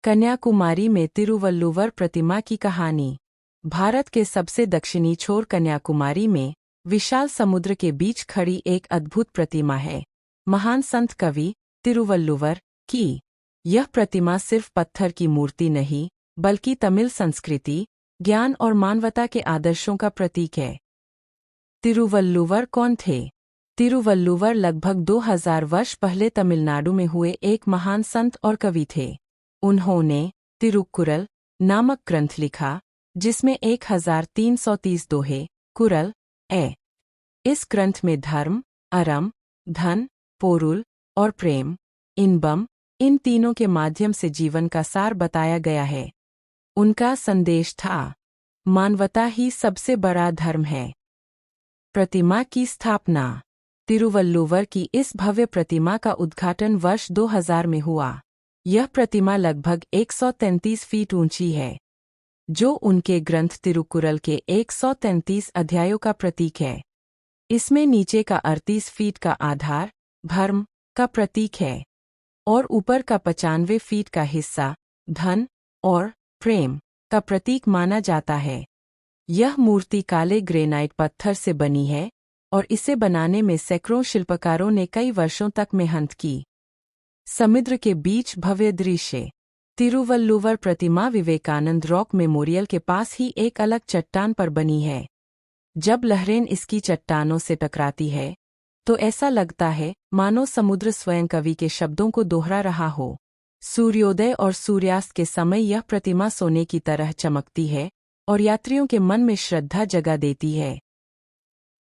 कन्याकुमारी में तिरुवल्लुवर प्रतिमा की कहानी। भारत के सबसे दक्षिणी छोर कन्याकुमारी में विशाल समुद्र के बीच खड़ी एक अद्भुत प्रतिमा है। महान संत कवि तिरुवल्लुवर की यह प्रतिमा सिर्फ पत्थर की मूर्ति नहीं, बल्कि तमिल संस्कृति, ज्ञान और मानवता के आदर्शों का प्रतीक है। तिरुवल्लुवर कौन थे? तिरुवल्लुवर लगभग 2000 वर्ष पहले तमिलनाडु में हुए एक महान संत और कवि थे। उन्होंने तिरुक्कुरल नामक ग्रंथ लिखा, जिसमें 1330 दोहे कुरल है। इस ग्रंथ में धर्म, अरम, धन, पोरुल और प्रेम, इनबम, इन तीनों के माध्यम से जीवन का सार बताया गया है। उनका संदेश था, मानवता ही सबसे बड़ा धर्म है। प्रतिमा की स्थापना। तिरुवल्लुवर की इस भव्य प्रतिमा का उद्घाटन वर्ष 2000 में हुआ। यह प्रतिमा लगभग 133 फीट ऊंची है, जो उनके ग्रंथ तिरुक्कुरल के 133 अध्यायों का प्रतीक है। इसमें नीचे का 38 फीट का आधार धर्म का प्रतीक है और ऊपर का 95 फीट का हिस्सा धन और प्रेम का प्रतीक माना जाता है। यह मूर्ति काले ग्रेनाइट पत्थर से बनी है और इसे बनाने में सैकड़ों शिल्पकारों ने कई वर्षों तक मेहनत की। समुद्र के बीच भव्य दृश्य। तिरुवल्लुवर प्रतिमा विवेकानंद रॉक मेमोरियल के पास ही एक अलग चट्टान पर बनी है। जब लहरें इसकी चट्टानों से टकराती है, तो ऐसा लगता है मानो समुद्र स्वयं कवि के शब्दों को दोहरा रहा हो। सूर्योदय और सूर्यास्त के समय यह प्रतिमा सोने की तरह चमकती है और यात्रियों के मन में श्रद्धा जगा देती है।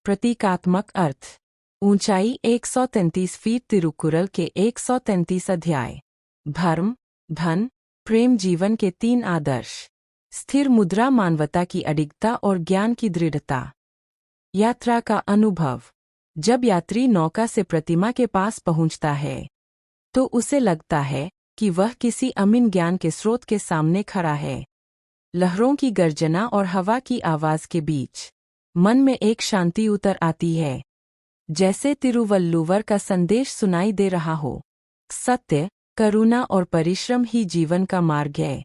प्रतीकात्मक अर्थ। ऊंचाई 133 फीट, तिरुक्कुरल के 133 अध्याय, धर्म, धन, प्रेम, जीवन के 3 आदर्श, स्थिर मुद्रा, मानवता की अडिगता और ज्ञान की दृढ़ता। यात्रा का अनुभव। जब यात्री नौका से प्रतिमा के पास पहुंचता है, तो उसे लगता है कि वह किसी अमीन ज्ञान के स्रोत के सामने खड़ा है। लहरों की गर्जना और हवा की आवाज के बीच मन में एक शांति उतर आती है, जैसे तिरुवल्लुवर का संदेश सुनाई दे रहा हो। सत्य, करुणा और परिश्रम ही जीवन का मार्ग है।